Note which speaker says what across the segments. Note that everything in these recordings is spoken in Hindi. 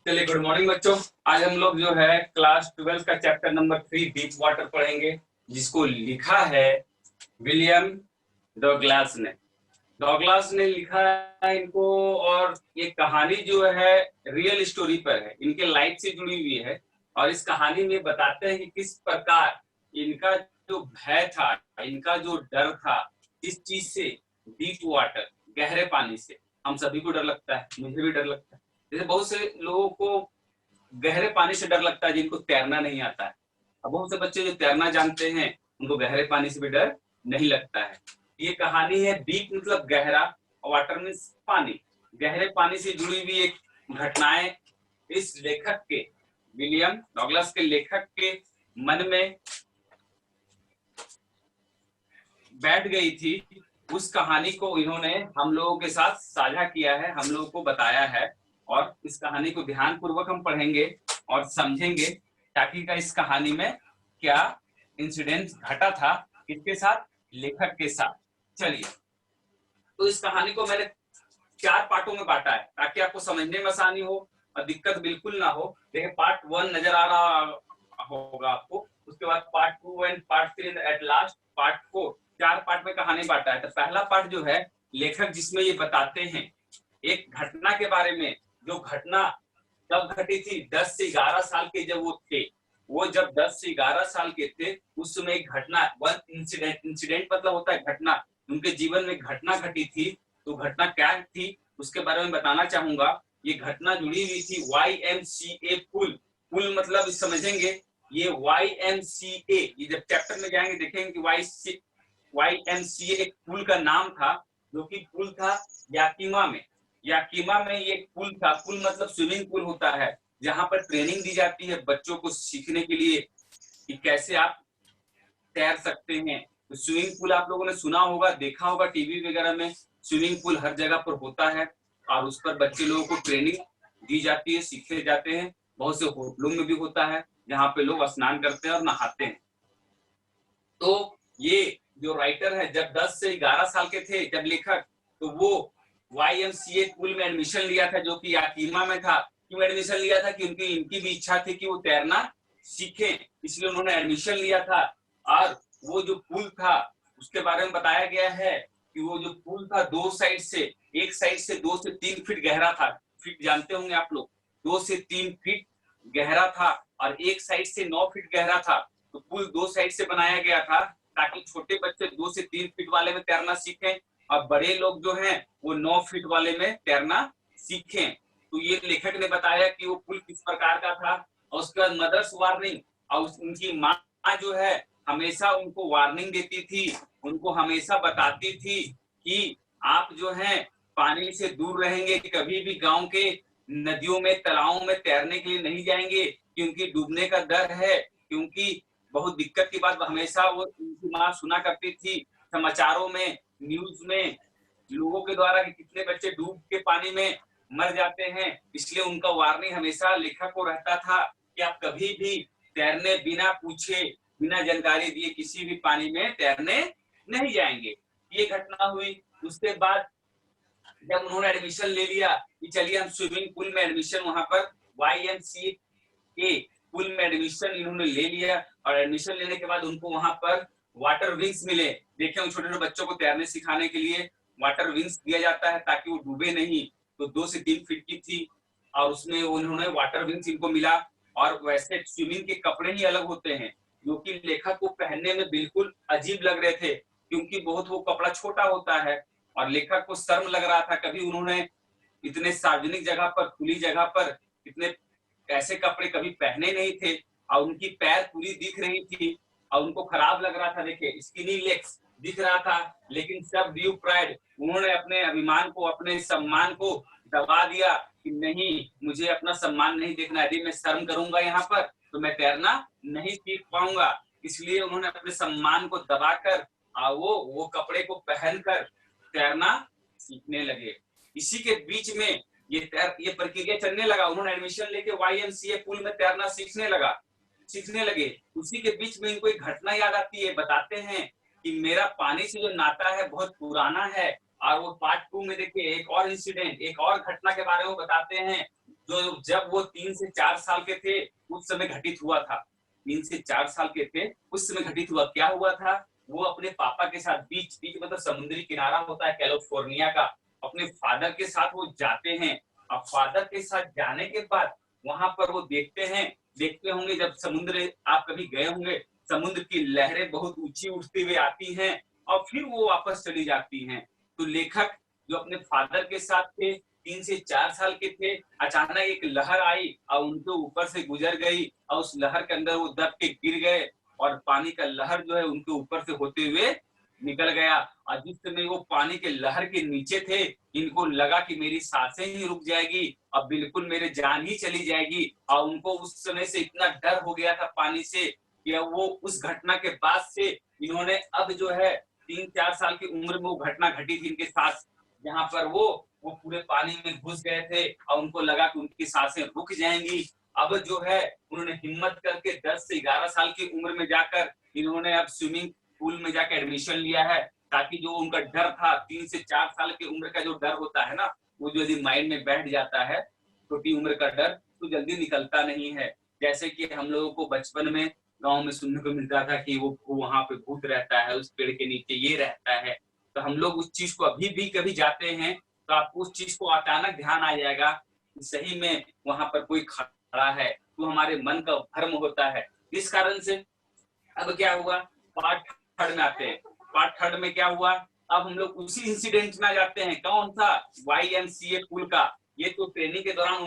Speaker 1: चलिए, गुड मॉर्निंग बच्चों। आज हम लोग जो है क्लास 12 का चैप्टर नंबर 3 डीप वाटर पढ़ेंगे, जिसको लिखा है विलियम डॉगलास ने। डॉगलास ने लिखा है इनको, और ये कहानी जो है रियल स्टोरी पर है, इनके लाइफ से जुड़ी हुई है। और इस कहानी में बताते हैं कि किस प्रकार इनका जो भय था, इनका जो डर था, इस चीज से, डीप वाटर, गहरे पानी से। हम सभी को डर लगता है, मुझे भी डर लगता है। जैसे बहुत से लोगों को गहरे पानी से डर लगता है जिनको तैरना नहीं आता है। अब बहुत से बच्चे जो तैरना जानते हैं उनको गहरे पानी से भी डर नहीं लगता है। ये कहानी है डीप मतलब गहरा, वाटर मीन्स पानी। गहरे पानी से जुड़ी हुई एक घटनाएं इस लेखक के, विलियम डॉगलास के लेखक के मन में बैठ गई थी। उस कहानी को इन्होंने हम लोगों के साथ साझा किया है, हम लोगों को बताया है। और इस कहानी को ध्यान पूर्वक हम पढ़ेंगे और समझेंगे ताकि का इस कहानी में क्या इंसिडेंट घटा था, किसके साथ, लेखक के साथ। चलिए, तो इस कहानी को मैंने 4 पार्टों में बांटा है ताकि आपको समझने में आसानी हो और दिक्कत बिल्कुल ना हो। देखिए, पार्ट 1 नजर आ रहा होगा आपको, उसके बाद part 2 and part 3 at last part 4। 4 part में कहानी बांटा है। तो पहला पार्ट जो है लेखक जिसमें ये बताते हैं एक घटना के बारे में, जो घटना कब घटी थी, 10 से 11 साल के जब वो थे। वो जब 10 से 11 साल के थे उस समय एक घटना, वन इंसिडेंट, इंसिडेंट मतलब होता है घटना, उनके जीवन में घटना घटी थी। तो घटना क्या थी उसके बारे में बताना चाहूंगा। ये घटना जुड़ी हुई थी YMCA पुल। पुल मतलब समझेंगे, ये YMCA, ये जब चैप्टर में जाएंगे देखेंगे कि YMCA एक पुल का नाम था, जो कि पुल था याकीमा में। याकीमा में ये पुल था। पुल मतलब स्विमिंग पूल होता है, जहां पर ट्रेनिंग दी जाती है बच्चों को सीखने के लिए कि कैसे आप तैर सकते हैं। तो स्विमिंग पूल आप लोगों ने सुना होगा, देखा होगा टीवी वगैरह में। स्विमिंग पूल हर जगह पर होता है और उस पर बच्चे लोगों को ट्रेनिंग दी जाती है, सीखे जाते हैं। बहुत से होटलों में भी होता है जहाँ पे लोग स्नान करते हैं और नहाते हैं। तो ये जो राइटर है जब 10 से 11 साल के थे जब लेखक, तो वो YMCA स्कूल में एडमिशन लिया था जो कि याकीमा में था। क्यों एडमिशन लिया था? क्योंकि इनकी भी इच्छा थी कि वो तैरना सीखें, इसलिए उन्होंने एडमिशन लिया था। और वो जो पुल था उसके बारे में बताया गया है कि वो जो पुल था दो साइड से, एक साइड से 2 से 3 फीट गहरा था। फीट जानते होंगे आप लोग, 2 से 3 फीट गहरा था और एक साइड से 9 फीट गहरा था। तो पुल 2 साइड से बनाया गया था ताकि छोटे बच्चे 2 से 3 फीट वाले में तैरना सीखें और बड़े लोग जो हैं वो 9 फीट वाले में तैरना सीखें। तो ये लेखक ने बताया कि वो पुल किस प्रकार का था। और उसके बाद मदर्स वार्निंग, और उनकी माँ जो है हमेशा उनको वार्निंग देती थी, उनको हमेशा बताती थी कि आप जो है पानी से दूर रहेंगे, कभी भी गांव के नदियों में, तालाबों में तैरने के लिए नहीं जाएंगे क्योंकि डूबने का डर है। क्योंकि बहुत दिक्कत की बात हमेशा वो उनकी माँ सुना करती थी समाचारों में, न्यूज में, लोगों के द्वारा कि कितने बच्चे डूब के पानी में मर जाते हैं। इसलिए उनका वार्निंग हमेशा लेखक को रहता था कि आप कभी भी तैरने बिना पूछे, बिना जानकारी दिए किसी भी पानी में तैरने नहीं जाएंगे। ये घटना हुई। उसके बाद जब उन्होंने एडमिशन ले लिया कि चलिए हम स्विमिंग पूल में एडमिशन, वहां पर YMCA पूल में एडमिशन इन्होंने ले लिया। और एडमिशन लेने के बाद उनको वहां पर वाटर विंग्स मिले। देखे, उन छोटे छोटे बच्चों को तैरने सिखाने के लिए वाटर विंग्स दिया जाता है ताकि वो डूबे नहीं। तो 2 से 3 फीट की थी और उसमें उन्होंने वाटर विंग्स इनको मिला। और वैसे स्विमिंग के कपड़े ही अलग होते हैं जो कि लेखक को पहनने में बिल्कुल अजीब लग रहे थे, क्योंकि बहुत वो कपड़ा छोटा होता है और लेखक को शर्म लग रहा था। कभी उन्होंने इतने सार्वजनिक जगह पर, खुली जगह पर इतने ऐसे कपड़े कभी पहने नहीं थे। और उनकी पैर पूरी दिख रही थी और उनको खराब लग रहा था। देखिए, स्किनी लेग्स दिख रहा था, लेकिन सब ड्यू प्राइड, उन्होंने अपने अभिमान को, अपने सम्मान को दबा दिया कि नहीं, मुझे अपना सम्मान नहीं देखना। यदि मैं शर्म करूंगा यहाँ पर तो मैं तैरना नहीं सीख पाऊंगा। इसलिए उन्होंने अपने सम्मान को दबाकर वो कपड़े को पहनकर तैरना सीखने लगे। इसी के बीच में ये प्रक्रिया चलने लगा। उन्होंने एडमिशन लेके YMCA पूल में तैरना सीखने लगे। उसी के बीच में इनको एक घटना याद आती है। बताते हैं कि मेरा पानी से जो नाता है बहुत पुराना है। और वो पार्ट 2 में देखिए एक और इंसिडेंट, एक और घटना के बारे में बताते हैं जो जब वो 3 से 4 साल के थे उस समय घटित हुआ था। 3 से 4 साल के थे उस समय घटित हुआ। क्या हुआ था, वो अपने पापा के साथ बीच बीच मतलब समुद्री किनारा होता है कैलिफोर्निया का, अपने फादर के साथ वो जाते हैं। अब फादर के साथ जाने के बाद वहां पर वो देखते होंगे जब समुद्र, आप कभी गए होंगे, समुद्र की लहरें बहुत ऊंची उठते हुए आती हैं और फिर वो वापस चली जाती हैं। तो लेखक जो अपने फादर के साथ थे, 3 से 4 साल के थे, अचानक एक लहर आई और उनके ऊपर से गुजर गई और उस लहर के अंदर वो दब के गिर गए और पानी का लहर जो है उनके ऊपर से होते हुए निकल गया। और जिस समय वो पानी के लहर के नीचे थे, इनको लगा कि मेरी सांसें ही रुक जाएगी, अब बिल्कुल मेरे जान ही चली जाएगी। और उनको उस समय से इतना डर हो गया था पानी से कि वो उस घटना के बाद से इन्होंने अब जो है 3-4 साल की उम्र में वो घटना घटी थी इनके साथ, जहां पर वो पूरे पानी में घुस गए थे और उनको लगा कि उनकी सांसें रुक जाएंगी। अब जो है उन्होंने हिम्मत करके 10 से 11 साल की उम्र में जाकर इन्होंने अब स्विमिंग पूल में जाकर एडमिशन लिया है, ताकि जो उनका डर था 3 से 4 साल की उम्र का जो डर होता है ना, वो जो यदि माइंड में बैठ जाता है, छोटी उम्र का डर, तो जल्दी निकलता नहीं है। जैसे कि हम लोगों को बचपन में गांव में सुनने को मिलता था कि वो वहां पे भूत रहता है, उस पेड़ के नीचे ये रहता है। तो हम लोग उस चीज को अभी भी कभी जाते हैं तो आपको उस चीज को अचानक ध्यान आ जाएगा कि सही में वहां पर कोई खड़ा है, तो हमारे मन का भ्रम होता है। इस कारण से अब क्या हुआ, पार्ट थर्ड में आते हैं। पार्ट थर्ड में क्या हुआ, अब हम लोग उसी इंसिडेंट में जाते हैं। कौन था, YMCA पुल का। ये तो ट्रेनिंग के दौरान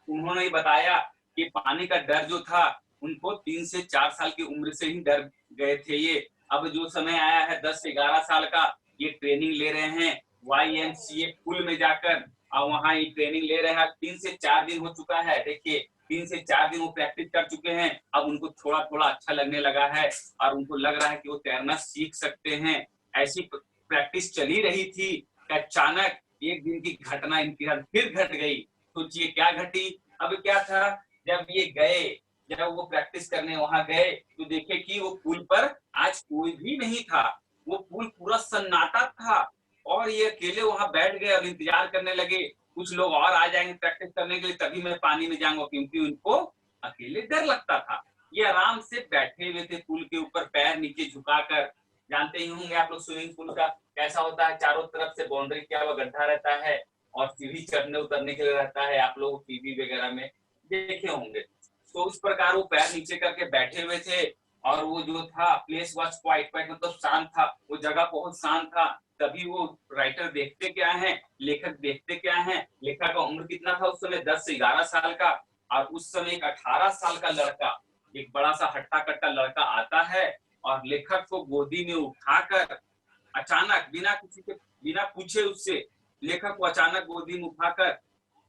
Speaker 1: उन्होंने बताया कि पानी का डर जो था उनको 3 से 4 साल की उम्र से ही डर गए थे ये। अब जो समय आया है 10 से 11 साल का, ये ट्रेनिंग ले रहे हैं YMCA पुल में जाकर, और वहां ये ट्रेनिंग ले रहे हैं। 3 से 4 दिन हो चुका है, देखिए 3 से 4 दिन वो प्रैक्टिस कर चुके हैं। अब उनको थोड़ा थोड़ा अच्छा लगने लगा है और उनको लग रहा है कि वो तैरना सीख सकते हैं। ऐसी प्रैक्टिस चली रही थी कि अचानक एक दिन की घटना इनके साथ फिर घट गई। सोचिए क्या घटी। अब क्या था, जब ये गए, जब वो प्रैक्टिस करने वहां गए, तो देखे कि वो पुल पर आज कोई भी नहीं था। वो पुल पूरा सन्नाटा था और ये अकेले वहां बैठ गए और इंतजार करने लगे कुछ लोग और आ जाएंगे प्रैक्टिस करने के लिए, तभी मैं पानी में जाऊंगा, क्योंकि उनको अकेले डर लगता था। ये आराम से बैठे हुए थे पुल के ऊपर, पैर नीचे झुकाकर। जानते ही होंगे आप लोग स्विमिंग पूल का कैसा होता है, चारों तरफ से बाउंड्री किया हुआ गड्ढा रहता है और सीढ़ी चढ़ने उतरने के लिए रहता है, आप लोग टीवी वगैरह में देखे होंगे। तो उस प्रकार वो पैर नीचे करके बैठे हुए थे और वो जो था प्लेस वॉज क्वाइट, क्वाइट मतलब शांत था, वो जगह बहुत शांत था। तभी वो राइटर देखते क्या है, लेखक देखते क्या है, लेखक का उम्र कितना था उस समय, 10 से 11 साल का। और उस समय एक 18 साल का लड़का, एक बड़ा सा हट्टा कट्टा लड़का आता है और लेखक को गोदी में उठाकर अचानक बिना पूछे उससे, लेखक को अचानक गोदी में उठाकर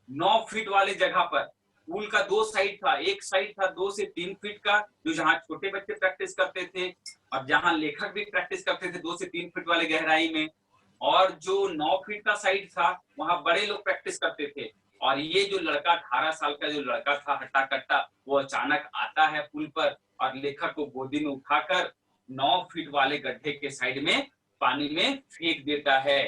Speaker 1: 9 फीट वाले जगह पर, पूल का 2 साइड था, एक साइड था 2 से 3 फीट का, जो जहां छोटे बच्चे प्रैक्टिस करते थे और जहां लेखक भी प्रैक्टिस करते थे 2 से 3 फीट वाले गहराई में। और जो 9 फीट का साइड था वहां बड़े लोग प्रैक्टिस करते थे। और ये जो लड़का 18 साल का जो लड़का था हट्टा कट्टा, वो अचानक आता है पुल पर और लेखक को गोदी में उठाकर 9 फीट वाले गड्ढे के साइड में पानी में फेंक देता है।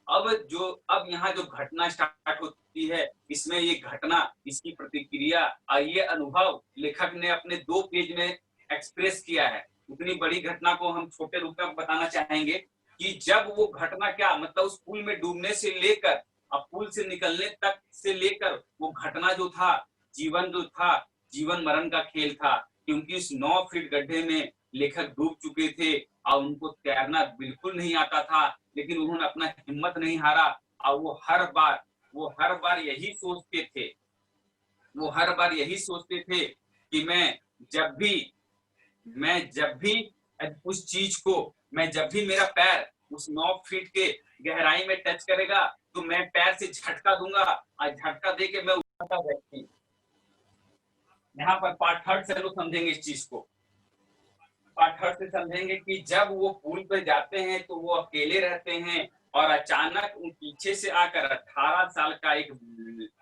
Speaker 1: अब यहाँ जो घटना स्टार्ट होती है, इसमें ये घटना, इसकी प्रतिक्रिया और ये अनुभव लेखक ने अपने 2 पेज में एक्सप्रेस किया है। उतनी बड़ी घटना को हम छोटे रूप में बताना चाहेंगे कि जब वो घटना क्या मतलब उस पुल में डूबने से लेकर अब पुल से निकलने तक से लेकर वो घटना जो था, जीवन मरण का खेल था। क्योंकि इस 9 फीट गड्ढे में लेखक डूब चुके थे और उनको तैरना बिल्कुल नहीं आता था, लेकिन उन्होंने अपना हिम्मत नहीं हारा। और वो हर बार यही सोचते थे, वो हर बार यही सोचते थे कि मैं जब भी उस चीज को, मैं जब भी मेरा पैर उस 9 फीट के गहराई में टच करेगा तो मैं पैर से झटका दूंगा और झटका दे के मैं उठाता व्यक्ति। यहाँ पर पार्ट थर्ड से लोग समझेंगे इस चीज को। पार्ट थर्ड से समझेंगे कि जब वो पुल पे जाते हैं तो वो अकेले रहते हैं और अचानक उन पीछे से आकर 18 साल का एक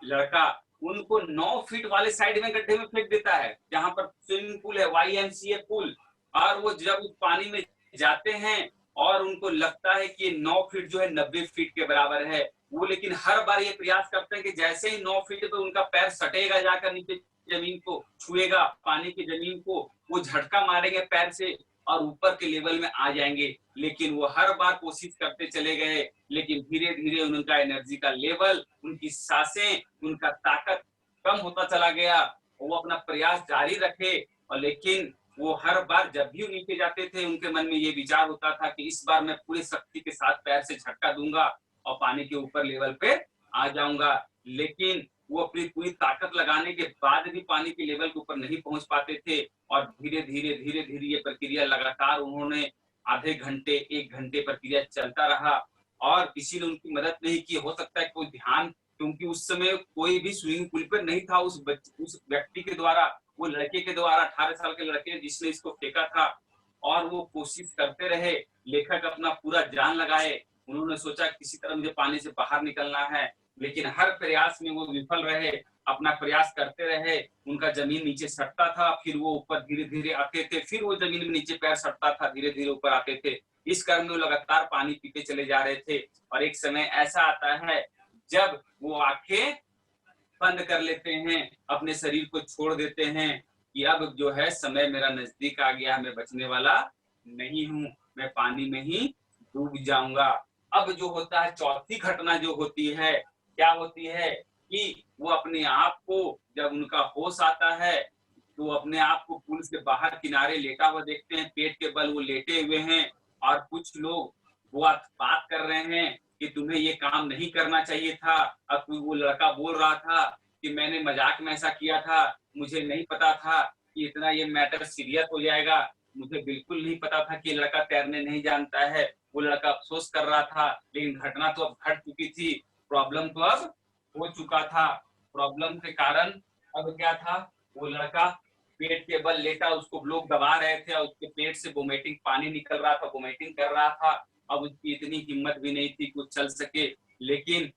Speaker 1: लड़का उनको 9 फीट वाले साइड में गड्ढे में फेंक देता है, जहां पर स्विमिंग पूल है, YMCA पुल। और वो जब उस पानी में जाते हैं और उनको लगता है कि 9 फीट जो है 90 फीट के बराबर है। वो लेकिन हर बार ये प्रयास करते हैं कि जैसे ही 9 फीट पे उनका पैर सटेगा जाकर नीचे जमीन को छुएगा, पानी की जमीन को, वो झटका मारेंगे पैर से और ऊपर के लेवल में आ जाएंगे। लेकिन वो हर बार कोशिश करते चले गए, लेकिन धीरे धीरे उनका एनर्जी का लेवल, उनकी सांसें, उनका ताकत कम होता चला गया। वो अपना प्रयास जारी रखे और लेकिन वो हर बार जब भी नीचे जाते थे उनके मन में ये विचार होता था कि इस बार मैं पूरी शक्ति के साथ पैर से झटका दूंगा और पानी के ऊपर लेवल पे आ जाऊंगा। लेकिन वो अपनी पूरी ताकत लगाने के बाद भी पानी के लेवल के ऊपर नहीं पहुंच पाते थे और धीरे धीरे ये प्रक्रिया लगातार उन्होंने आधे घंटे 1 घंटे प्रक्रिया चलता रहा और किसी ने उनकी मदद नहीं की। हो सकता है कोई ध्यान, क्योंकि उस समय कोई भी स्विमिंग पूल पर नहीं था उस व्यक्ति के द्वारा, वो लड़के के द्वारा, 18 साल के लड़के जिसने इसको फेंका था। और वो कोशिश करते रहे, लेखक अपना पूरा जान लगाए। उन्होंने सोचा किसी तरह मुझे पानी से बाहर निकलना है, लेकिन हर प्रयास में वो विफल रहे। अपना प्रयास करते रहे, उनका जमीन नीचे सटता था, फिर वो ऊपर धीरे धीरे आते थे, फिर वो जमीन में नीचे पैर सटता था, धीरे धीरे ऊपर आते थे। इस क्रम में वो लगातार पानी पीते चले जा रहे थे और एक समय ऐसा आता है जब वो आंखें बंद कर लेते हैं, अपने शरीर को छोड़ देते हैं कि अब जो है समय मेरा नजदीक आ गया, मैं बचने वाला नहीं हूं, मैं पानी में ही डूब जाऊंगा। अब जो होता है चौथी घटना जो होती है, क्या होती है कि वो अपने आप को, जब उनका होश आता है तो अपने आप को पुल से बाहर किनारे लेटा हुआ देखते हैं, पेट के बल वो लेटे हुए हैं और कुछ लोग वो बात कर रहे हैं कि तुम्हें ये काम नहीं करना चाहिए था। अब वो लड़का बोल रहा था कि मैंने मजाक में ऐसा किया था, मुझे नहीं पता था कि इतना ये मैटर सीरियस हो जाएगा, मुझे बिल्कुल नहीं पता था कि लड़का तैरने नहीं जानता है। वो लड़का अफसोस कर रहा था, लेकिन घटना तो अब घट चुकी थी, प्रॉब्लम तो अब हो चुका था। प्रॉब्लम के कारण अब क्या था, वो लड़का पेट के बल लेटा, उसको लोग दबा रहे थे और उसके पेट से वोमिटिंग पानी निकल रहा था, वोमिटिंग कर रहा था। अब उसकी इतनी हिम्मत भी नहीं थी कि वो चल सके, लेकिन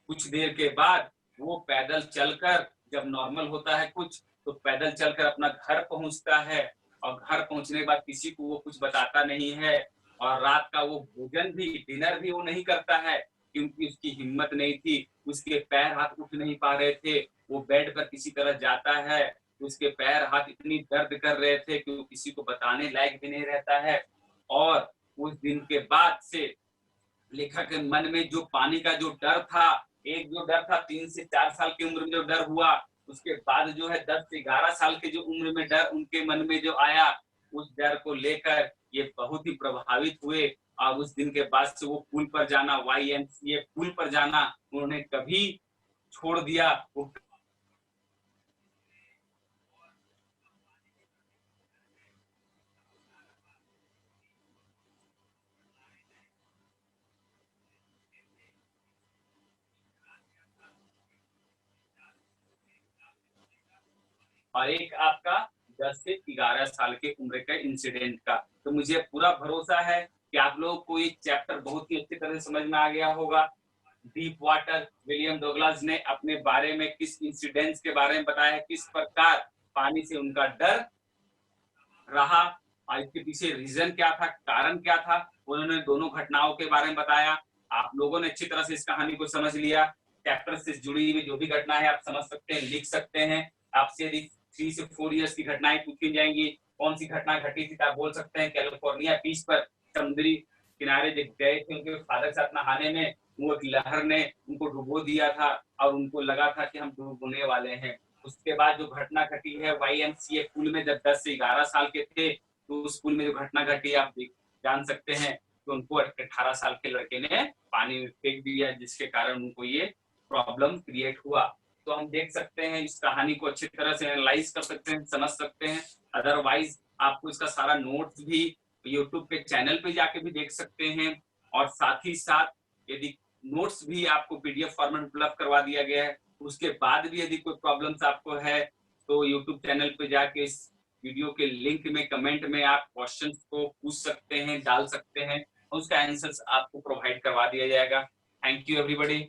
Speaker 1: कुछ देर के बाद वो पैदल चलकर, जब नॉर्मल होता है कुछ, तो पैदल चलकर अपना घर पहुंचता है और घर पहुंचने के बाद किसी को वो कुछ बताता नहीं है और रात का वो भोजन भी, डिनर भी वो नहीं करता है क्योंकि उसकी हिम्मत नहीं थी, उसके पैर हाथ उठ नहीं पा रहे थे। वो बेड पर किसी तरह जाता है, उसके पैर हाथ इतनी दर्द कर रहे थे कि वो किसी को बताने लायक भी नहीं रहता है। और उस दिन के बाद से लेखक के मन में जो पानी का जो डर था, एक जो डर था 3 से 4 साल की उम्र में जो डर हुआ, उसके बाद जो है 10 से 11 साल के जो उम्र में डर उनके मन में जो आया, उस डर को लेकर ये बहुत ही प्रभावित हुए और उस दिन के बाद से वो पुल पर जाना, YMCA पुल पर जाना उन्होंने कभी छोड़ दिया। वो और एक आपका 10 से 11 साल के उम्र के इंसिडेंट का। तो मुझे पूरा भरोसा है कि आप लोगों को ये चैप्टर बहुत ही अच्छी तरह से समझ में आ गया होगा। डीप वाटर, विलियम डगलस ने अपने बारे में किस इंसिडेंट्स के बारे में बताया है, किस प्रकार पानी से उनका डर रहा और इसके पीछे रीजन क्या था, कारण क्या था, उन्होंने दोनों घटनाओं के बारे में बताया। आप लोगों ने अच्छी तरह से इस कहानी को समझ लिया। चैप्टर से जुड़ी हुई जो भी घटना है आप समझ सकते हैं, लिख सकते हैं। आपसे यदि 3 से 4 इयर्स की घटनाएं पूछी जाएंगी, कौन सी घटना घटी थी, तो आप बोल सकते हैं कैलिफोर्निया बीच पर समुद्री किनारे जब गए थे उनके फादर साथ नहाने में, वो एक लहर ने उनको डुबो दिया था और उनको लगा था कि हम डूबने वाले हैं। उसके बाद जो घटना घटी है YMCA पुल में, जब 10 से 11 साल के थे, तो उस पुल में जो घटना घटी आप जान सकते हैं कि उनको 18 साल के लड़के ने पानी में फेंक दिया, जिसके कारण उनको ये प्रॉब्लम क्रिएट हुआ। तो हम देख सकते हैं, इस कहानी को अच्छी तरह से एनालाइज कर सकते हैं, समझ सकते हैं। अदरवाइज आपको इसका सारा नोट्स भी यूट्यूब पे चैनल पे जाके भी देख सकते हैं और साथ ही साथ यदि नोट्स भी आपको PDF फॉर्मेट उपलब्ध करवा दिया गया है। उसके बाद भी यदि कोई प्रॉब्लम्स आपको है तो यूट्यूब चैनल पे जाके इस वीडियो के लिंक में कमेंट में आप क्वेश्चंस को पूछ सकते हैं, डाल सकते हैं, उसका आंसर्स आपको प्रोवाइड करवा दिया जाएगा। Thank you everybody.